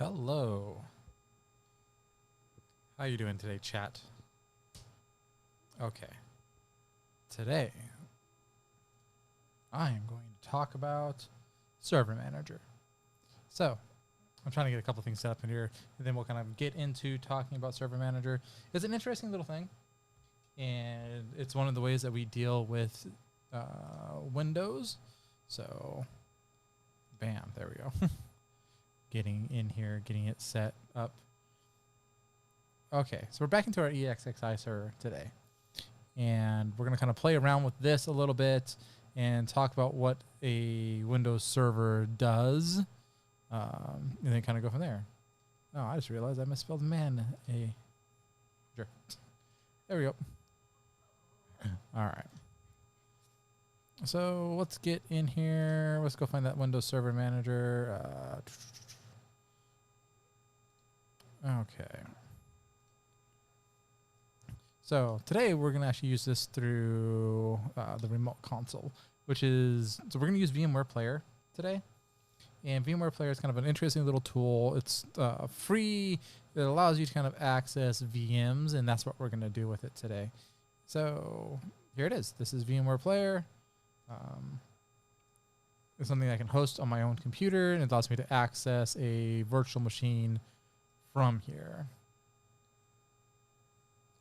Hello. How you doing today, chat? Okay. Today, I am going to talk about Server Manager. So, I'm trying to get a couple things set up in here, and then we'll kind of get into talking about Server Manager. It's an interesting little thing, and it's one of the ways that we deal with Windows. So, bam, there we go. Getting in here, getting it set up. Okay, so we're back into our EXXI server today. And we're going to kind of play around with this a little bit and talk about what a Windows server does. And then kind of go from there. Oh, I just realized I misspelled man. Sure. There we go. All right. So let's get in here. Let's go find that Windows Server Manager. Okay. So today we're going to actually use this through the remote console, which is, so we're going to use VMware Player today. And VMware Player is kind of an interesting little tool. It's free. It allows you to kind of access VMs, and that's what we're going to do with it today. So here it is. This is VMware Player. It's something I can host on my own computer, and it allows me to access a virtual machine from here.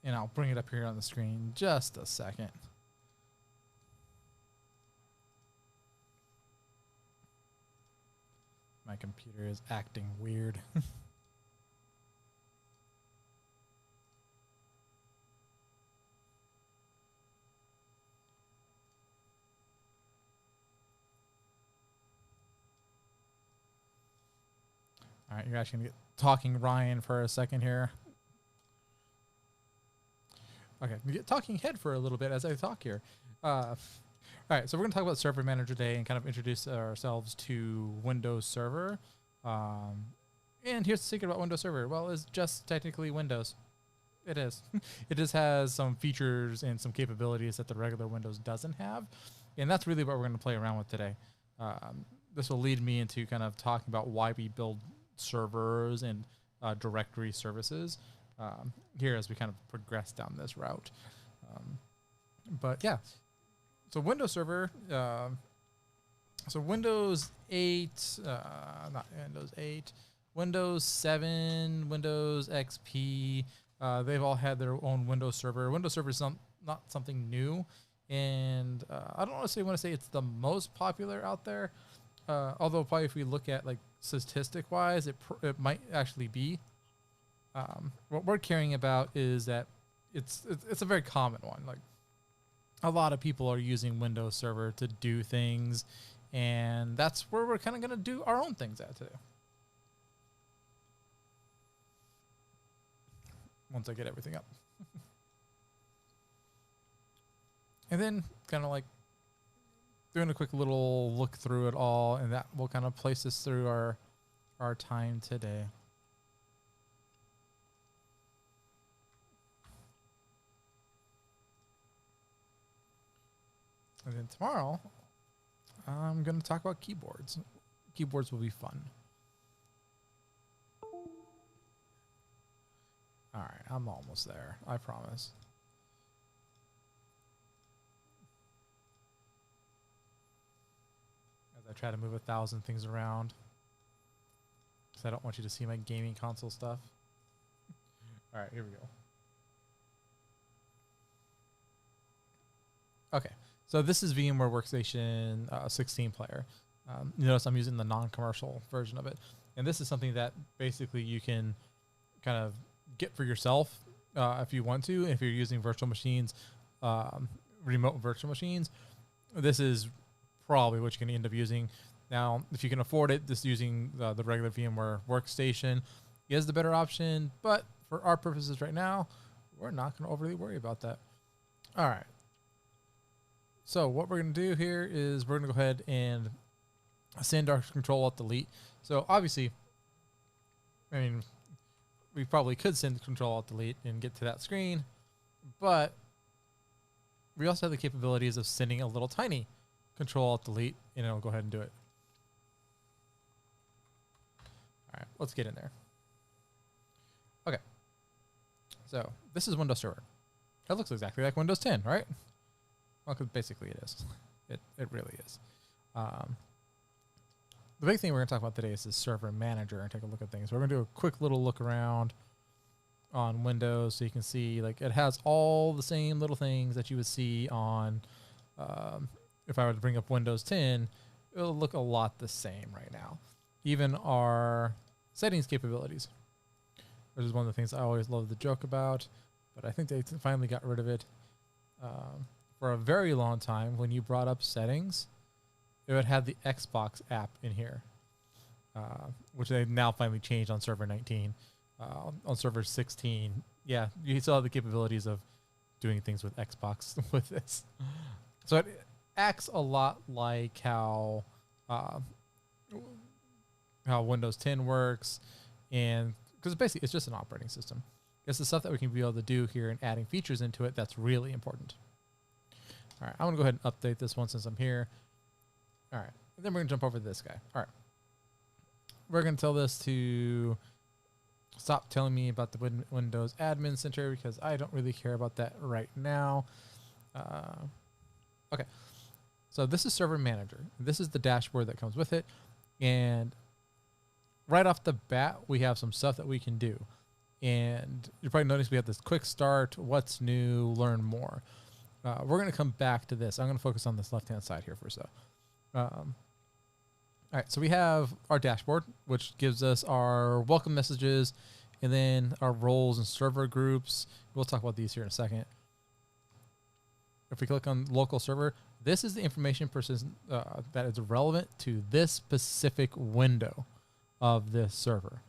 And I'll bring it up here on the screen just a second. My computer is acting weird. All right, you're actually going to get talking Ryan for a second here. Okay, we get talking head for a little bit as I talk here. All right, so we're going to talk about Server Manager today and kind of introduce ourselves to Windows Server. And here's the secret about Windows Server. Well, it's just technically Windows. It is. It just has some features and some capabilities that the regular Windows doesn't have. And that's really what we're going to play around with today. This will lead me into kind of talking about why we build servers and directory services here as we kind of progress down this route. But yeah, so Windows Server, so Windows 8, not Windows 8, Windows 7, Windows XP, they've all had their own Windows Server. Windows Server is not something new, and I don't want to say it's the most popular out there, although probably if we look at like statistic-wise, it might actually be. What we're caring about is that it's a very common one. Like a lot of people are using Windows Server to do things, and that's where we're kind of going to do our own things at today. Once I get everything up. And then kind of like doing a quick little look through it all, and that will kind of place us through our time today. And then tomorrow, I'm going to talk about keyboards. Keyboards will be fun. All right, I'm almost there. I promise. As I try to move 1,000 things around. Because I don't want you to see my gaming console stuff. All right, here we go. Okay. So this is VMware Workstation 16 player. You notice I'm using the non-commercial version of it. And this is something that basically you can kind of get for yourself if you want to. If you're using virtual machines, remote virtual machines, this is probably what you're going to end up using. Now, if you can afford it, just using the regular VMware Workstation is the better option. But for our purposes right now, we're not going to overly worry about that. All right. So what we're going to do here is we're going to go ahead and send our Control-Alt-Delete. So obviously, I mean, we probably could send Control-Alt-Delete and get to that screen, but we also have the capabilities of sending a little tiny Control-Alt-Delete, and it'll go ahead and do it. All right, let's get in there. Okay. So this is Windows Server. That looks exactly like Windows 10, right? Well, because basically it is. It really is. The big thing we're going to talk about today is the Server Manager and take a look at things. We're going to do a quick little look around on Windows so you can see like it has all the same little things that you would see on if I were to bring up Windows 10, it'll look a lot the same right now. Even our settings capabilities, which is one of the things I always love to joke about, but I think they finally got rid of it. For a very long time, when you brought up settings, it would have the Xbox app in here, which they now finally changed on server 19. On server 16, yeah, you still have the capabilities of doing things with Xbox with this. So it acts a lot like how Windows 10 works, and because basically it's just an operating system. It's the stuff that we can be able to do here and adding features into it that's really important. All right, I'm going to go ahead and update this one since I'm here. All right, and then we're going to jump over to this guy. All right, we're going to tell this to stop telling me about the Windows Admin Center because I don't really care about that right now. Okay, so this is Server Manager. This is the dashboard that comes with it, and right off the bat, we have some stuff that we can do. And you probably noticed we have this quick start, what's new, learn more. We're going to come back to this. I'm going to focus on this left-hand side here for a sec. All right, so we have our dashboard, which gives us our welcome messages, and then our roles and server groups. We'll talk about these here in a second. If we click on local server, this is the information that is relevant to this specific window of this server.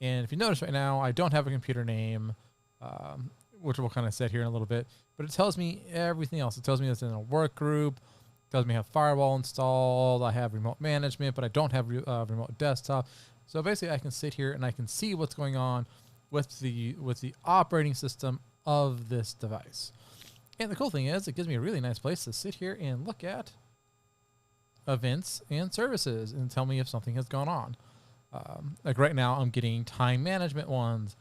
And if you notice right now, I don't have a computer name, which we'll kind of set here in a little bit, but it tells me everything else. It tells me it's in a work group. It tells me I have firewall installed. I have remote management, but I don't have remote desktop. So basically I can sit here and I can see what's going on with the operating system of this device. And the cool thing is it gives me a really nice place to sit here and look at events and services and tell me if something has gone on. Like right now, I'm getting time management ones.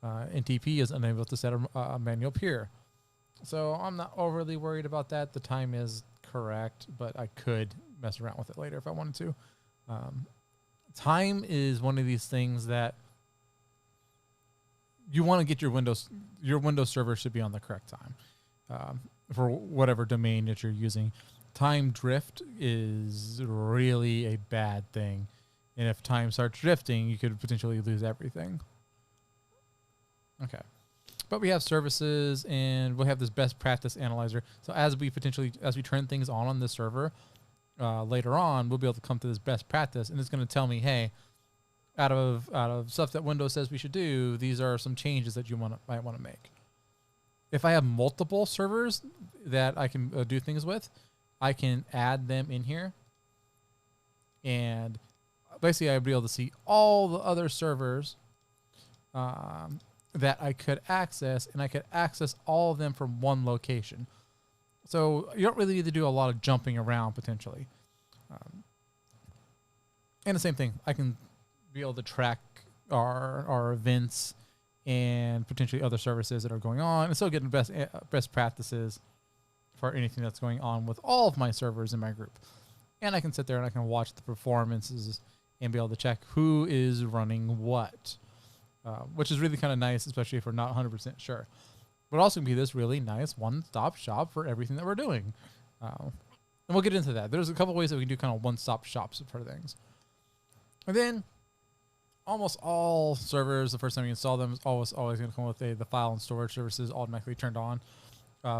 NTP is unable to set a manual peer. So I'm not overly worried about that. The time is correct, but I could mess around with it later if I wanted to. Time is one of these things that you want to get your Windows server should be on the correct time for whatever domain that you're using. Time drift is really a bad thing. And if time starts drifting, you could potentially lose everything. Okay. But we have services and we'll have this best practice analyzer. So as we turn things on this server later on, we'll be able to come to this best practice and it's going to tell me, hey, out of stuff that Windows says we should do, these are some changes that you might want to make. If I have multiple servers that I can do things with, I can add them in here. And basically I'd be able to see all the other servers that I could access, and I could access all of them from one location. So you don't really need to do a lot of jumping around potentially. And the same thing, I can be able to track our events and potentially other services that are going on, and still get the best practices for anything that's going on with all of my servers in my group. And I can sit there and I can watch the performances and be able to check who is running what, which is really kind of nice, especially if we're not 100% sure. But also be this really nice one-stop shop for everything that we're doing. And we'll get into that. There's a couple ways that we can do kind of one-stop shops for things. And then almost all servers, the first time you install them, is always going to come with the file and storage services automatically turned on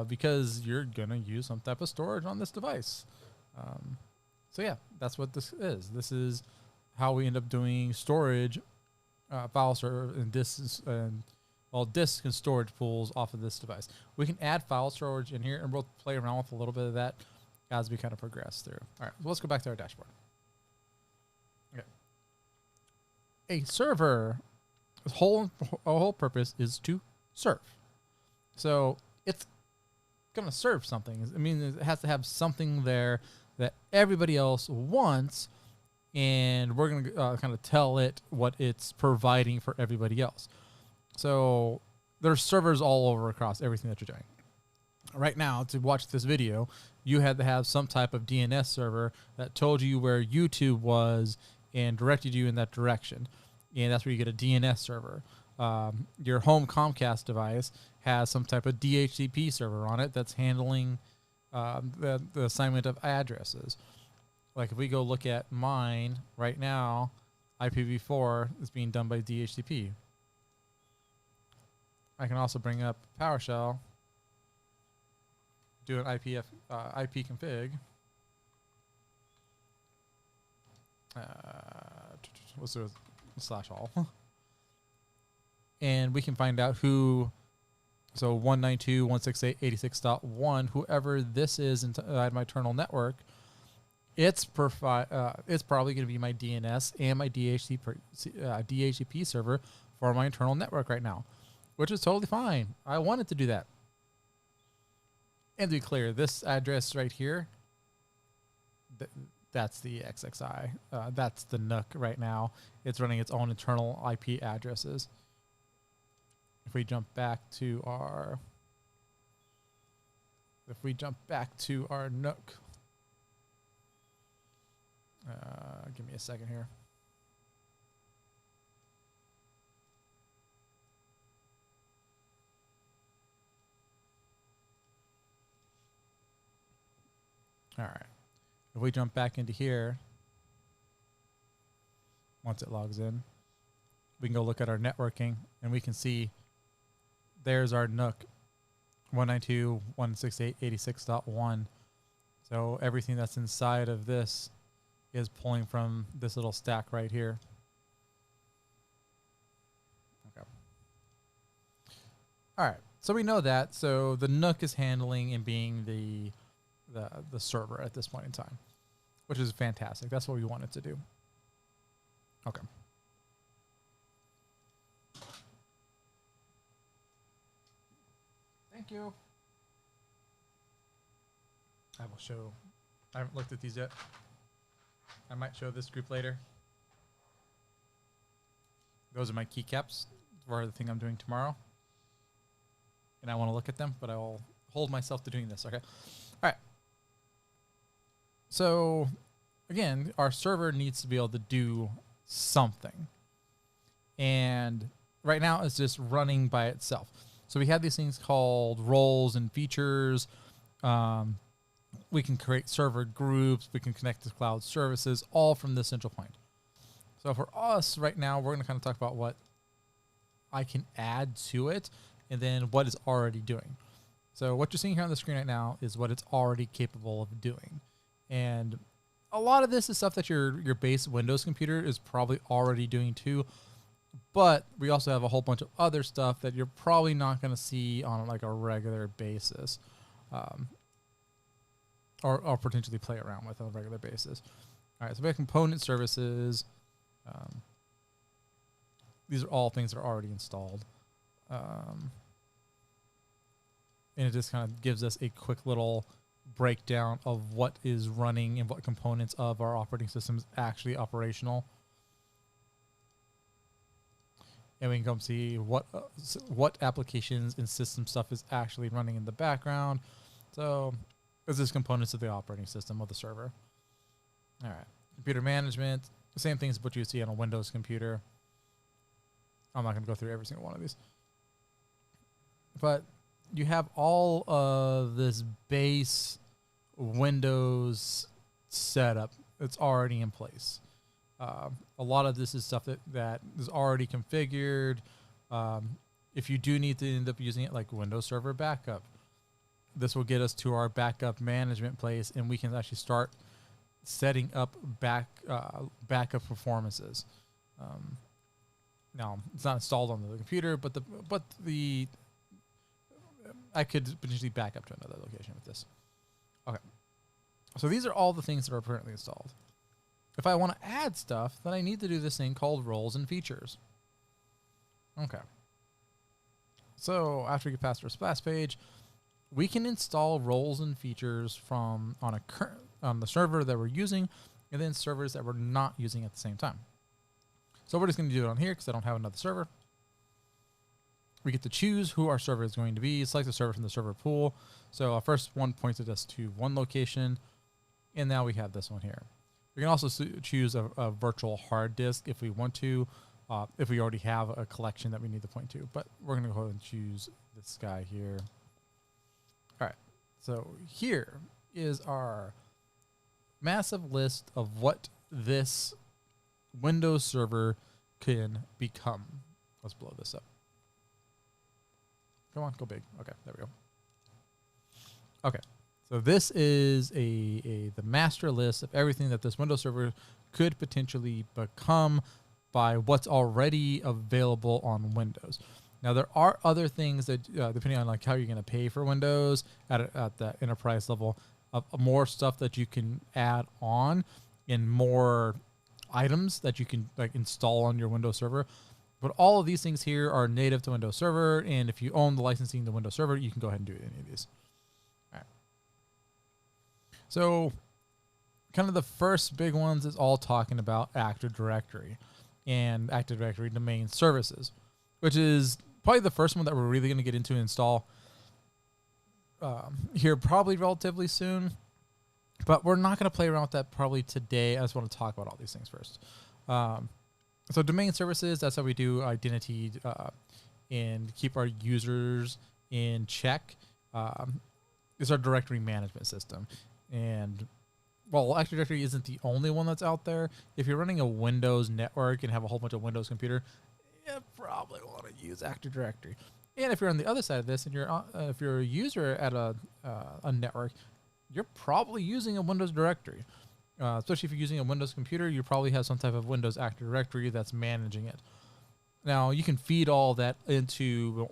because you're going to use some type of storage on this device. So yeah, that's what this is. This is how we end up doing storage, file server, and disks and storage pools off of this device. We can add file storage in here, and we'll play around with a little bit of that as we kind of progress through. All right, so let's go back to our dashboard. Okay. A server, its whole purpose is to serve. So it's going to serve something. I mean, it has to have something there that everybody else wants, and we're going to kind of tell it what it's providing for everybody else. So there's servers all over across everything that you're doing. Right now, to watch this video, you had to have some type of DNS server that told you where YouTube was and directed you in that direction. And that's where you get a DNS server. Your home Comcast device has some type of DHCP server on it that's handling the assignment of addresses. Like if we go look at mine right now, IPv4 is being done by DHCP. I can also bring up PowerShell, do an IP config. Let's do a /all. And we can find out who, so 192.168.86.1, whoever this is inside my internal network, it's probably going to be my DNS and my DHCP server for my internal network right now, which is totally fine. I wanted to do that. And to be clear, this address right here, that's the XXI. That's the NUC right now. It's running its own internal IP addresses. If we jump back to our NUC, give me a second here. All right. If we jump back into here, once it logs in, we can go look at our networking, and we can see there's our NUC, 192.168.86.1. So everything that's inside of this is pulling from this little stack right here. Okay. All right. So we know that. So the NUC is handling and being the server at this point in time, which is fantastic. That's what we wanted to do. Okay. Thank you. I will show. I haven't looked at these yet. I might show this group later. Those are my keycaps for the thing I'm doing tomorrow. And I want to look at them, but I will hold myself to doing this. Okay. All right. So, again, our server needs to be able to do something. And right now it's just running by itself. So we have these things called roles and features. We can create server groups. We can connect to cloud services, all from this central point. So for us right now, we're going to kind of talk about what I can add to it and then what it's already doing. So what you're seeing here on the screen right now is what it's already capable of doing. And a lot of this is stuff that your base Windows computer is probably already doing too. But we also have a whole bunch of other stuff that you're probably not going to see on like a regular basis, or potentially play around with on a regular basis. All right, so we have component services. These are all things that are already installed. And it just kind of gives us a quick little breakdown of what is running and what components of our operating system is actually operational. And we can come see what applications and system stuff is actually running in the background. So this is components of the operating system of the server. All right, computer management, the same things as what you would see on a Windows computer. I'm not going to go through every single one of these. But you have all of this base Windows setup that's already in place. A lot of this is stuff that is already configured. If you do need to end up using it like Windows Server Backup, this will get us to our backup management place, and we can actually start setting up backup performances. Now it's not installed on the computer, but I could potentially back up to another location with this. Okay, so these are all the things that are currently installed. If I want to add stuff, then I need to do this thing called roles and features. Okay. So after we get past our splash page, we can install roles and features from on the server that we're using, and then servers that we're not using at the same time. So we're just going to do it on here because I don't have another server. We get to choose who our server is going to be. Select the server from the server pool. So our first one pointed us to one location, and now we have this one here. We can also choose a virtual hard disk if we want to, if we already have a collection that we need to point to. But we're going to go ahead and choose this guy here. All right. So here is our massive list of what this Windows server can become. Let's blow this up. Come on, go big. Okay, there we go. Okay, so this is the master list of everything that this Windows server could potentially become by what's already available on Windows. Now there are other things that, depending on like how you're going to pay for Windows at the enterprise level, more stuff that you can add on, and more items that you can like install on your Windows server. But all of these things here are native to Windows Server, and if you own the licensing to Windows Server, you can go ahead and do any of these. All right. So kind of the first big ones is all talking about Active Directory and Active Directory domain services, which is probably the first one that we're really going to get into and install here probably relatively soon. But we're not going to play around with that probably today. I just want to talk about all these things first. So domain services, that's how we do identity and keep our users in check. It's our directory management system. And while Active Directory isn't the only one that's out there, if you're running a Windows network and have a whole bunch of Windows computer, you probably want to use Active Directory. And if you're on the other side of this and if you're a user at a network, you're probably using a Windows directory. Especially if you're using a Windows computer, you probably have some type of Windows Active Directory that's managing it. Now, you can feed all that into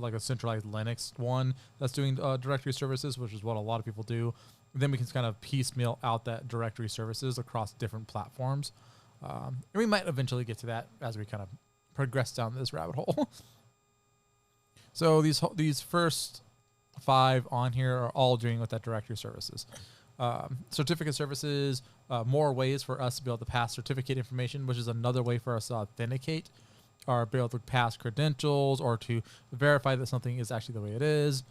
like a centralized Linux one that's doing directory services, which is what a lot of people do. Then we can kind of piecemeal out that directory services across different platforms. And we might eventually get to that as we kind of progress down this rabbit hole. So these first 5 on here are all doing with that directory services. Certificate services, more ways for us to be able to pass certificate information, which is another way for us to authenticate or be able to pass credentials or to verify that something is actually the way it is.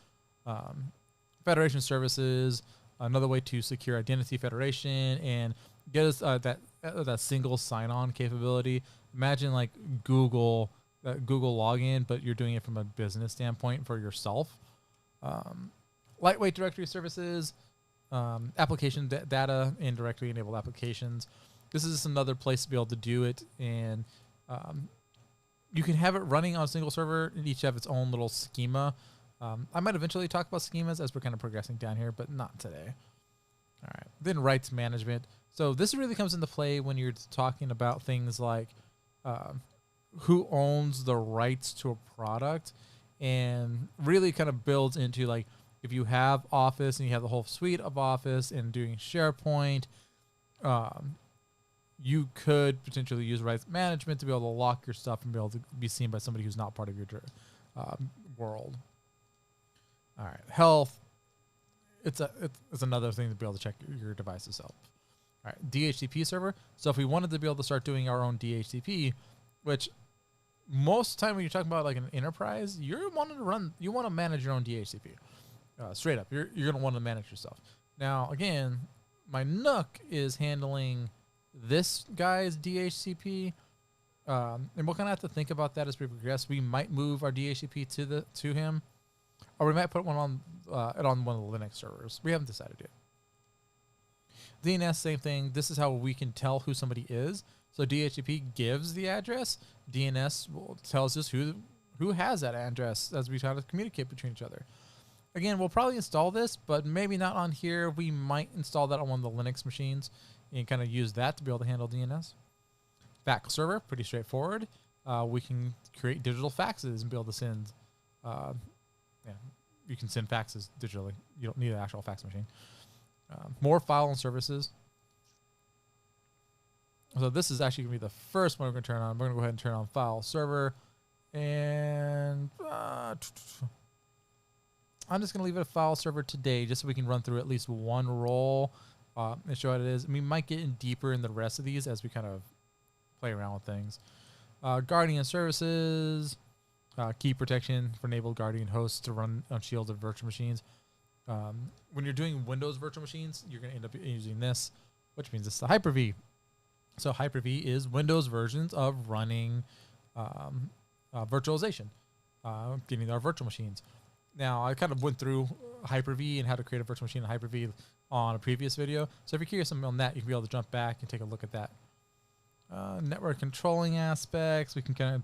Federation services, another way to secure identity federation and get us that single sign-on capability. Imagine like Google login, but you're doing it from a business standpoint for yourself. Lightweight directory services, application data and directly enabled applications. This is just another place to be able to do it, and you can have it running on a single server and each have its own little schema. I might eventually talk about schemas as we're kind of progressing down here, but not today. All right. Then rights management. So this really comes into play when you're talking about things like who owns the rights to a product, and really kind of builds into like if you have Office and you have the whole suite of Office and doing SharePoint, you could potentially use rights management to be able to lock your stuff and be able to be seen by somebody who's not part of your world. All right, health. It's another thing to be able to check your device's health. All right, DHCP server. So if we wanted to be able to start doing our own DHCP, which most of the time when you're talking about like an enterprise, you want to manage your own DHCP. Straight up, you're going to want to manage yourself. Now, again, my Nook is handling this guy's DHCP, and we'll kind of have to think about that as we progress. We might move our DHCP to him, or we might put one on one of the Linux servers. We haven't decided yet. DNS, same thing. This is how we can tell who somebody is. So DHCP gives the address. DNS tells us who has that address as we try to communicate between each other. Again, we'll probably install this, but maybe not on here. We might install that on one of the Linux machines and kind of use that to be able to handle DNS. Fax server, pretty straightforward. We can create digital faxes and be able to send. You can send faxes digitally. You don't need an actual fax machine. More file and services. So this is actually going to be the first one we're going to turn on. We're going to go ahead and turn on file server. And I'm just going to leave it a file server today just so we can run through at least one role. and show what it is. We might get in deeper in the rest of these as we kind of play around with things. Guardian services, key protection for enabled Guardian hosts to run unshielded virtual machines. When you're doing Windows virtual machines, you're going to end up using this, which means it's the Hyper-V. So Hyper-V is Windows versions of running virtualization, getting our virtual machines. Now, I kind of went through Hyper-V and how to create a virtual machine in Hyper-V on a previous video. So if you're curious on that, you can be able to jump back and take a look at that. Network controlling aspects. We can kind of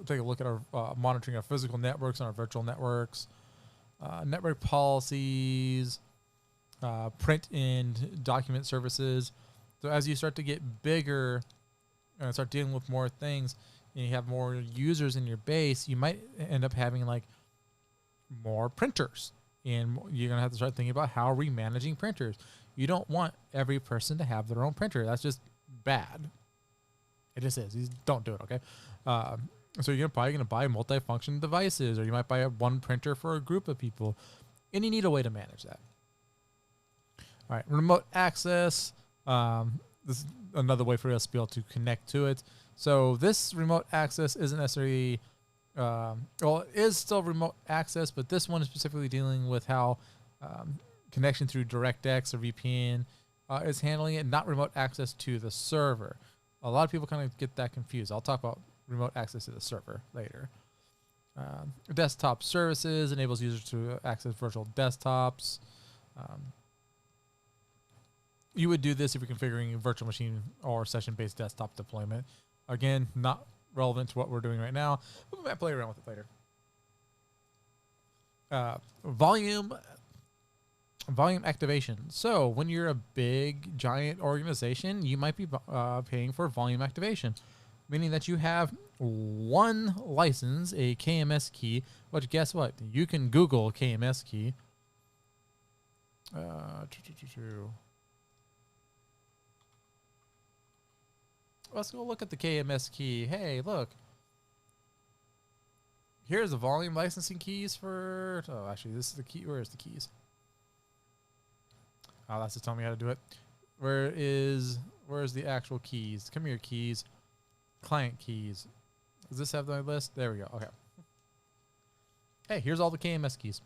take a look at our monitoring our physical networks and our virtual networks. Network policies, print and document services. So as you start to get bigger and start dealing with more things, and you have more users in your base, you might end up having like more printers. And you're going to have to start thinking about how are we managing printers. You don't want every person to have their own printer. That's just bad. It just is. You don't do it, okay? So you're probably going to buy multifunction devices, or you might buy one printer for a group of people. And you need a way to manage that. All right, remote access. This is another way for us to be able to connect to it. So this remote access isn't necessarily... well, it is still remote access, but this one is specifically dealing with how connection through DirectX or VPN is handling it, not remote access to the server. A lot of people kind of get that confused. I'll talk about remote access to the server later. Desktop services enables users to access virtual desktops. You would do this if you're configuring a virtual machine or session-based desktop deployment. Again, not relevant to what we're doing right now, but we might play around with it later. Volume activation. So when you're a big, giant organization, you might be paying for volume activation, meaning that you have one license, a KMS key, which guess what? You can Google KMS key. Let's go look at the KMS key. Hey, look. Here's the volume licensing keys for... Oh, actually, this is the key. Where is the keys? Oh, that's just telling me how to do it. Where's the actual keys? Come here, keys. Client keys. Does this have the list? There we go. Okay. Hey, here's all the KMS keys.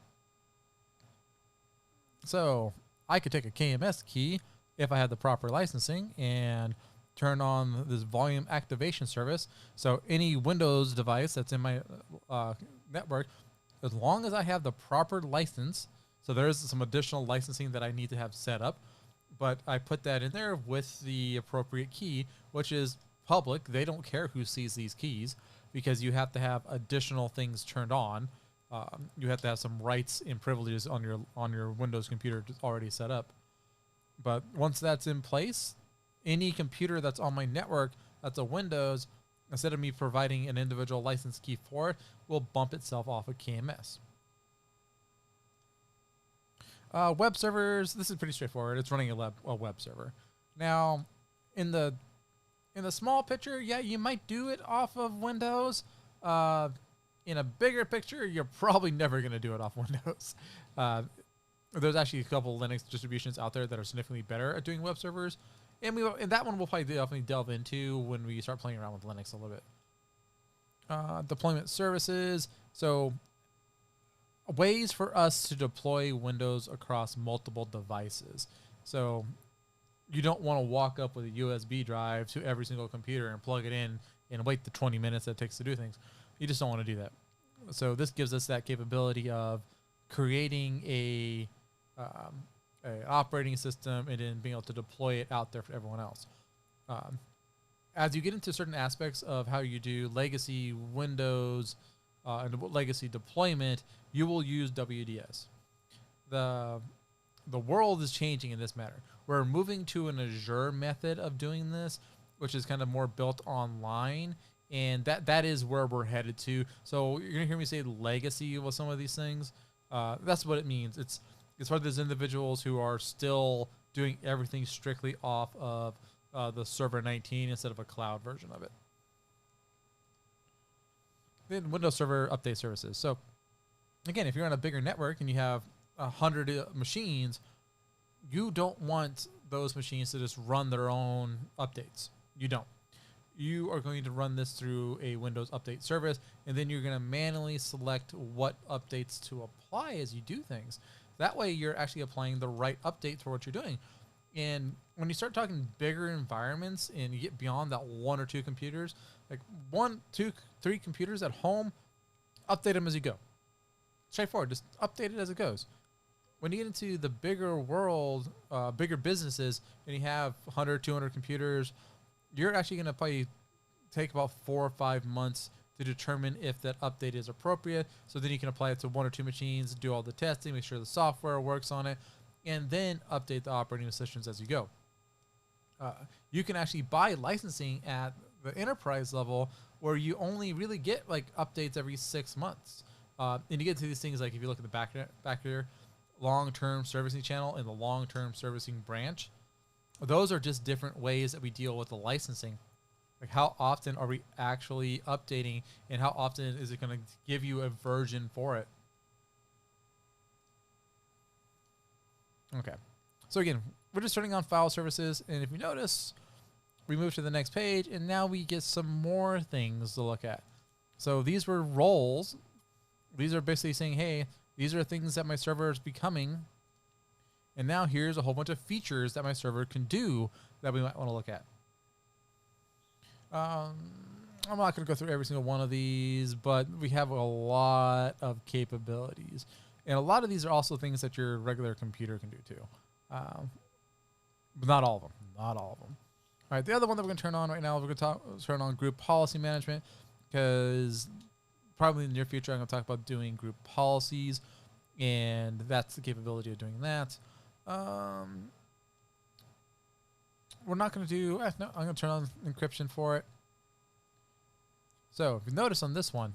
So I could take a KMS key if I had the proper licensing and turn on this volume activation service. So any Windows device that's in my network, as long as I have the proper license, so there's some additional licensing that I need to have set up, but I put that in there with the appropriate key, which is public. They don't care who sees these keys because you have to have additional things turned on. You have to have some rights and privileges on your Windows computer already set up. But once that's in place, any computer that's on my network that's a Windows, instead of me providing an individual license key for it, will bump itself off of KMS. Web servers, this is pretty straightforward. It's running a web server. Now, in the small picture, yeah, you might do it off of Windows. In a bigger picture, you're probably never going to do it off Windows. There's actually a couple Linux distributions out there that are significantly better at doing web servers. And that one we'll probably definitely delve into when we start playing around with Linux a little bit. Deployment services. So ways for us to deploy Windows across multiple devices. So you don't want to walk up with a USB drive to every single computer and plug it in and wait the 20 minutes that it takes to do things. You just don't want to do that. So this gives us that capability of creating a operating system and then being able to deploy it out there for everyone else. As you get into certain aspects of how you do legacy Windows and legacy deployment, you will use WDS. The world is changing in this matter. We're moving to an Azure method of doing this, which is kind of more built online, and that is where we're headed to. So you're gonna hear me say legacy with some of these things. That's what it means. It's for those individuals who are still doing everything strictly off of the Server 19 instead of a cloud version of it. Then Windows Server Update Services. So again, if you're on a bigger network and you have 100 machines, you don't want those machines to just run their own updates. You don't. You are going to run this through a Windows Update service, and then you're going to manually select what updates to apply as you do things. That way, you're actually applying the right update for what you're doing. And when you start talking bigger environments and you get beyond that 1 or 2 computers, like 1, 2, 3 computers at home, update them as you go. Straightforward. Just update it as it goes. When you get into the bigger world, bigger businesses, and you have 100, 200 computers, you're actually going to probably take about 4 or 5 months to determine if that update is appropriate. So then you can apply it to 1 or 2 machines, do all the testing, make sure the software works on it, and then update the operating systems as you go. You can actually buy licensing at the enterprise level where you only really get like updates every 6 months. And you get to these things like if you look at the back here, long-term servicing channel and the long-term servicing branch. Those are just different ways that we deal with the licensing. Like how often are we actually updating and how often is it going to give you a version for it? Okay. So again, we're just turning on file services. And if you notice, we move to the next page and now we get some more things to look at. So these were roles. These are basically saying, hey, these are things that my server is becoming. And now here's a whole bunch of features that my server can do that we might want to look at. I'm not going to go through every single one of these, but we have a lot of capabilities. And a lot of these are also things that your regular computer can do too. But not all of them. Not all of them. All right, the other one that we're going to turn on right now, we're going to turn on group policy management, because probably in the near future I'm going to talk about doing group policies, and that's the capability of doing that. We're not going to do, no, I'm going to turn on encryption for it. So if you notice on this one,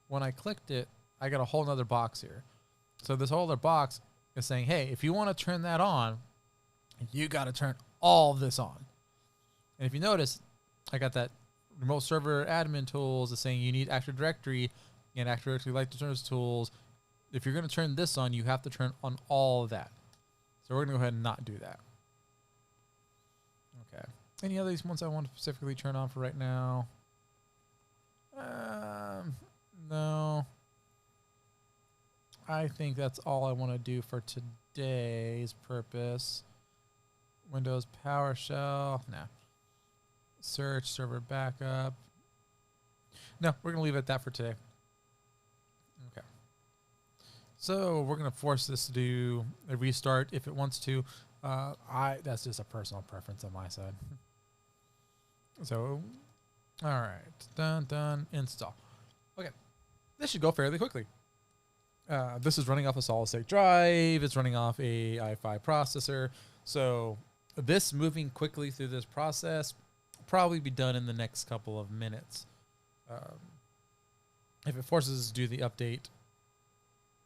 when I clicked it, I got a whole nother box here. So this whole other box is saying, hey, if you want to turn that on, you got to turn all of this on. And if you notice, I got that remote server admin tools is saying you need Active Directory and Active Directory license tools. If you're going to turn this on, you have to turn on all of that. So we're going to go ahead and not do that. Okay. Any other ones I want to specifically turn on for right now? No. I think that's all I want to do for today's purpose. Windows PowerShell. Nah. Search, server backup. No, we're going to leave it at that for today. Okay. So we're going to force this to do a restart if it wants to. That's just a personal preference on my side. So, all right. Done. Install. Okay. This should go fairly quickly. This is running off a solid state drive. It's running off a i5 processor. So this moving quickly through this process probably be done in the next couple of minutes. If it forces us to do the update,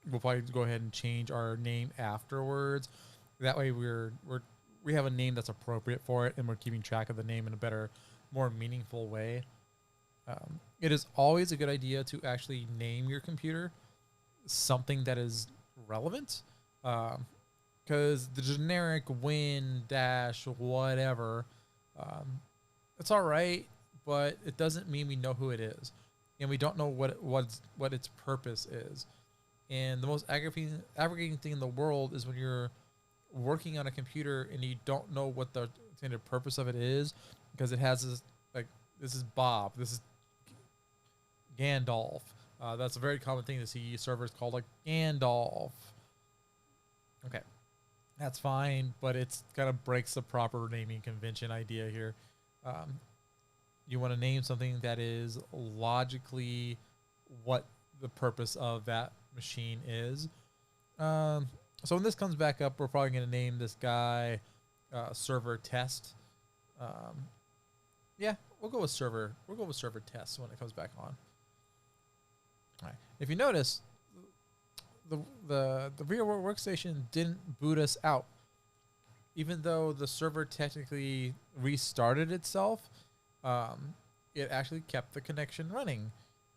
we'll probably go ahead and change our name afterwards. That way we have a name that's appropriate for it, and we're keeping track of the name in a better, more meaningful way. It is always a good idea to actually name your computer something that is relevant, because the generic win dash whatever, it's all right, but it doesn't mean we know who it is, and we don't know what its purpose is. And the most aggravating thing in the world is when you're working on a computer and you don't know what the intended purpose of it is, because it has this, like, this is Bob, this is Gandalf. That's a very common thing to see servers called like Gandalf. Okay, that's fine, but it's kind of breaks the proper naming convention idea here. You want to name something that is logically what the purpose of that machine is. So when this comes back up, we're probably going to name this guy server test. Yeah, we'll go with server. We'll go with server test when it comes back on. All right. If you notice, the VMware Workstation didn't boot us out, even though the server technically restarted itself. It actually kept the connection running,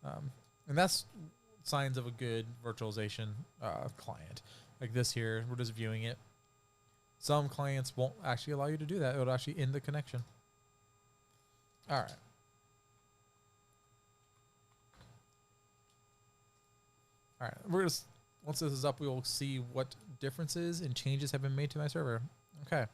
and that's signs of a good virtualization client. Like this here, we're just viewing it. Some clients won't actually allow you to do that. It'll actually end the connection. All right. All right. We're just, once this is up, we will see what differences and changes have been made to my server. Okay.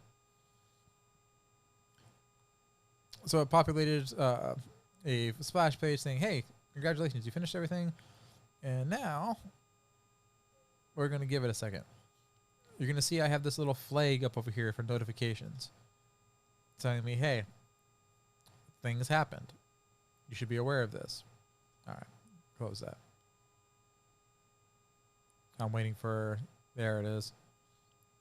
So it populated a splash page saying, hey, congratulations, you finished everything. And now we're going to give it a second. You're going to see I have this little flag up over here for notifications telling me, hey, things happened. You should be aware of this. All right, close that. I'm waiting for, there it is.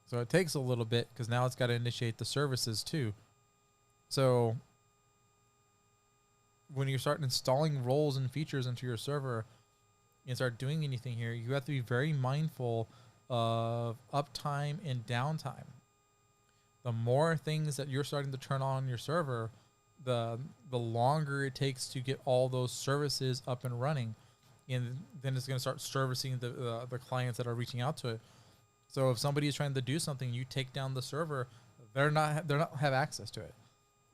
So it takes a little bit because now it's got to initiate the services too. So when you start installing roles and features into your server and start doing anything here, you have to be very mindful of uptime and downtime. The more things that you're starting to turn on your server, the longer it takes to get all those services up and running, and then it's going to start servicing the clients that are reaching out to it. So if somebody is trying to do something, you take down the server, they're not have access to it.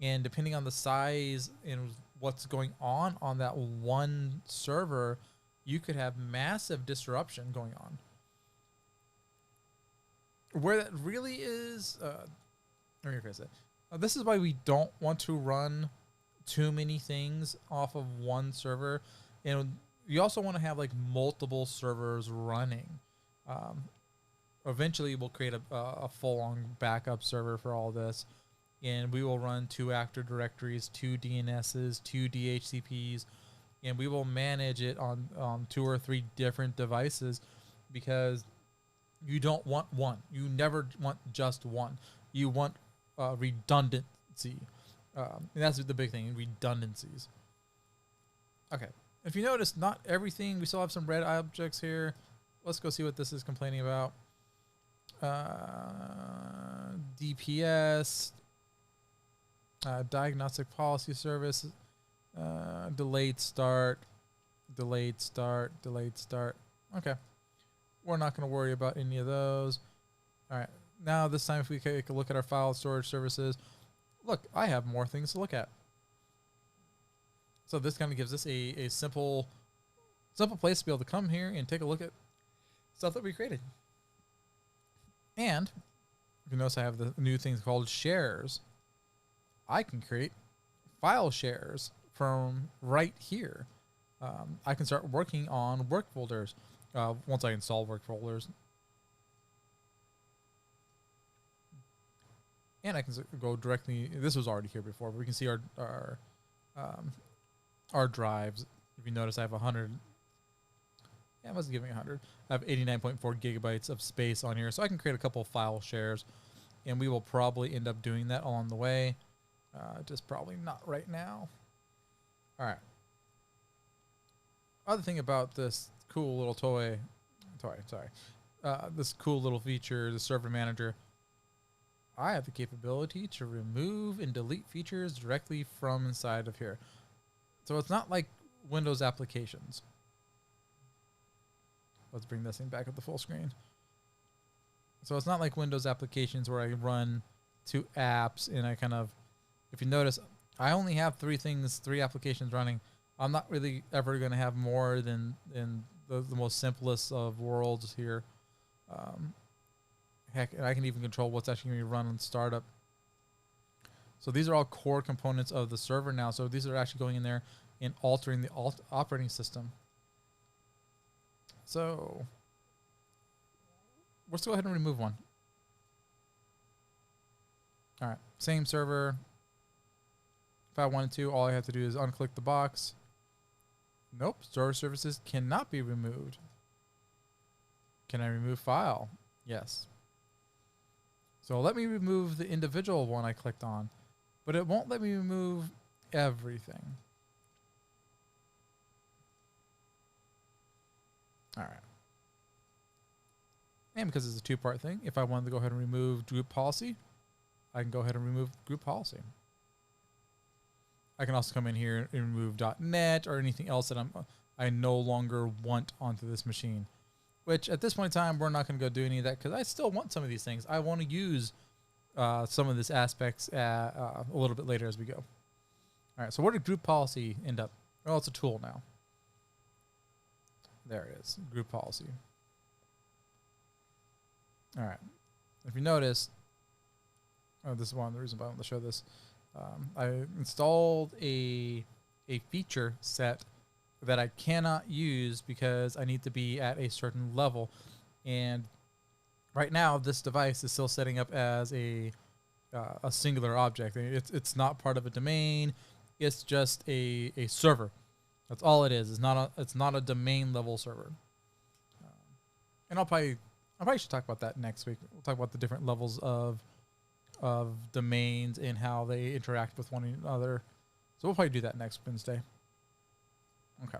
And depending on the size and what's going on that one server, you could have massive disruption going on. Where that really is, let me rephrase it. This is why we don't want to run too many things off of one server. And you also want to have like multiple servers running. Eventually we'll create a full-on backup server for all this. And we will run 2 Active Directories, 2 DNSs, 2 DHCPs, and we will manage it on 2 or 3 different devices, because you don't want one. You never want just one. You want redundancy. And that's the big thing, redundancies. Okay. If you notice, not everything, we still have some red objects here. Let's go see what this is complaining about. DPS, diagnostic policy service, delayed start. Okay. We're not going to worry about any of those. All right. Now this time, if we take a look at our file storage services, look, I have more things to look at. So this kind of gives us a simple place to be able to come here and take a look at stuff that we created. And if you notice, I have the new things called shares. I can create file shares from right here. I can start working on work folders once I install work folders. And I can go directly, this was already here before, but we can see our drives. If you notice, I have 100. Yeah, I wasn't giving 100. I have 89.4 gigabytes of space on here, so I can create a couple of file shares, and we will probably end up doing that along the way. Just probably not right now. All right. Other thing about this cool little this cool little feature, the server manager, I have the capability to remove and delete features directly from inside of here. So it's not like Windows applications. Let's bring this thing back up to full screen. So it's not like Windows applications where I run 2 apps and I kind of, if you notice, I only have 3 applications running. I'm not really ever going to have more than the most simplest of worlds here. Heck, and I can even control what's actually going to be run on startup. So these are all core components of the server now. So these are actually going in there and altering the operating system. So let's go ahead and remove one. All right, same server. If I wanted to, all I have to do is unclick the box. Nope, storage services cannot be removed. Can I remove file? Yes. So let me remove the individual one I clicked on, but it won't let me remove everything. All right. And because it's a 2-part thing, if I wanted to go ahead and remove group policy, I can go ahead and remove group policy. I can also come in here and remove .NET or anything else that I no longer want onto this machine. Which at this point in time, we're not going to go do any of that because I still want some of these things. I want to use some of these aspects a little bit later as we go. All right, so where did group policy end up? Well, it's a tool now. There it is, group policy. All right, if you notice, this is one of the reasons why I want to show this. I installed a feature set that I cannot use because I need to be at a certain level, and right now this device is still setting up as a singular object. It's not part of a domain. It's just a server. That's all it is. It's not a domain level server. And I probably should talk about that next week. We'll talk about the different levels of domains and how they interact with one another. So we'll probably do that next Wednesday. Okay.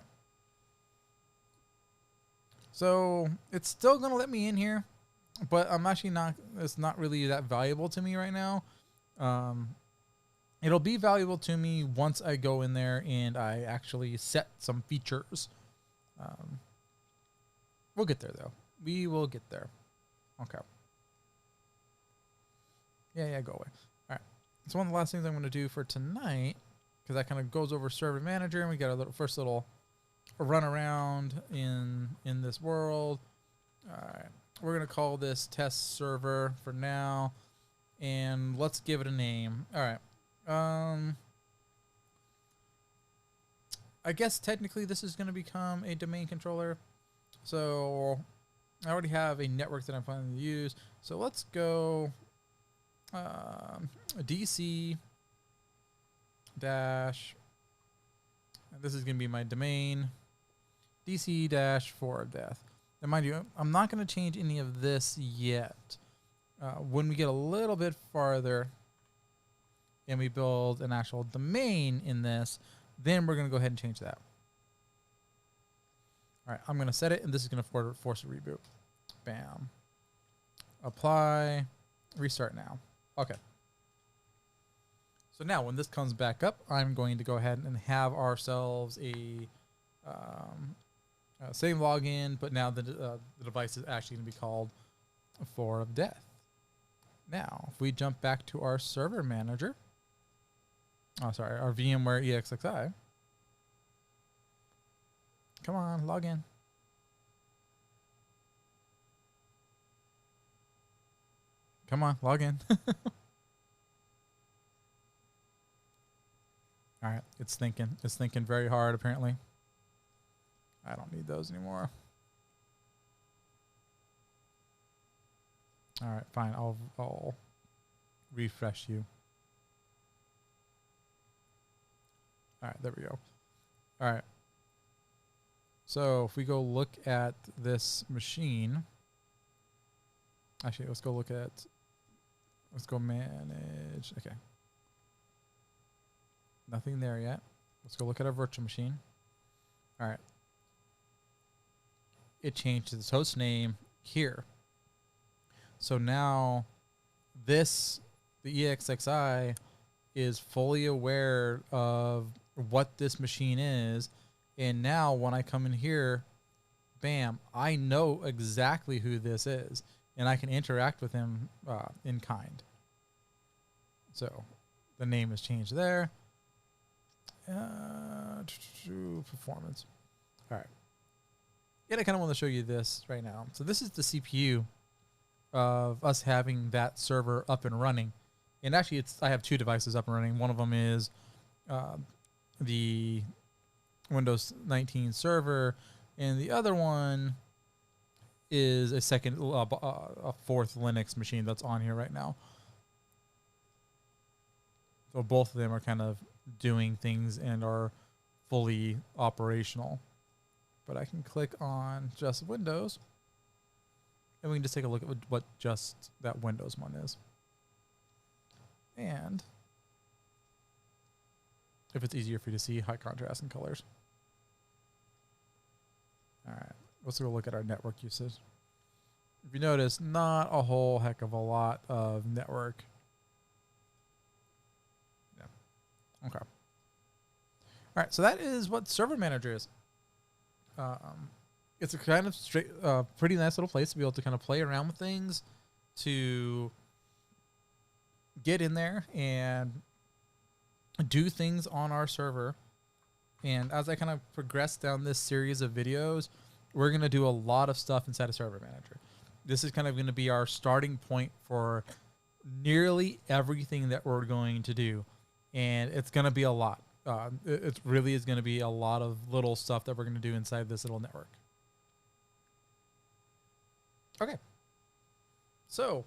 So it's still gonna let me in here, but I'm actually not. It's not really that valuable to me right now. It'll be valuable to me once I go in there and I actually set some features. We'll get there though. We will get there. Okay. Yeah, go away. All right. So one of the last things I'm going to do for tonight, because that kind of goes over Server Manager, and we got a first little run around in this world. All right. We're going to call this test server for now, and let's give it a name. All right. I guess technically this is going to become a domain controller. So I already have a network that I'm planning to use. So let's go DC dash, and this is going to be my domain, DC dash 4 of death. And mind you, I'm not going to change any of this yet. When we get a little bit farther and we build an actual domain in this, then we're going to go ahead and change that. All right, I'm going to set it, and this is going to force a reboot. Bam. Apply. Restart now. Okay. So now when this comes back up, I'm going to go ahead and have ourselves a same login, but now the device is actually going to be called 4 of death. Now, if we jump back to our server manager, our VMware EXXI. Come on, log in. Come on, log in. All right, it's thinking. It's thinking very hard, apparently. I don't need those anymore. All right, fine. I'll refresh you. All right, there we go. All right. So if we go look at this machine, actually, let's go manage. Okay. Nothing there yet. Let's go look at our virtual machine. All right. It changed its host name here. So now the EXXI is fully aware of what this machine is. And now when I come in here, bam, I know exactly who this is. And I can interact with him in kind. So the name has changed there. Performance. All right. And I kind of want to show you this right now. So this is the CPU of us having that server up and running. And actually, I have 2 devices up and running. One of them is the Windows 19 server, and the other one is a 4th Linux machine that's on here right now. So both of them are kind of doing things and are fully operational. But I can click on just Windows, and we can just take a look at what just that Windows one is. And if it's easier for you to see, high contrast and colors. All right, let's go look at our network usage. If you notice, not a whole heck of a lot of network. Yeah. Okay. All right, so that is what Server Manager is. It's a kind of pretty nice little place to be able to kind of play around with things, to get in there and do things on our server. And as I kind of progress down this series of videos, we're going to do a lot of stuff inside of Server Manager. This is kind of going to be our starting point for nearly everything that we're going to do. And it's going to be a lot. It really is going to be a lot of little stuff that we're going to do inside this little network. Okay. So,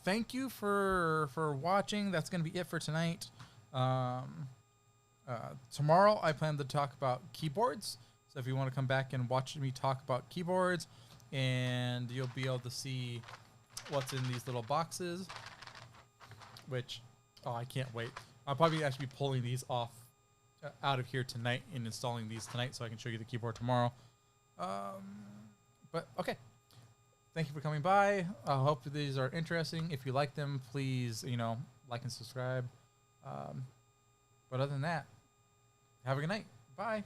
thank you for watching. That's going to be it for tonight. Tomorrow I plan to talk about keyboards. So if you want to come back and watch me talk about keyboards, and you'll be able to see what's in these little boxes, which, oh, I can't wait. I'll probably actually be pulling these off out of here tonight and installing these tonight so I can show you the keyboard tomorrow. But okay. Thank you for coming by. I hope these are interesting. If you like them, please, like and subscribe. But other than that, have a good night. Bye.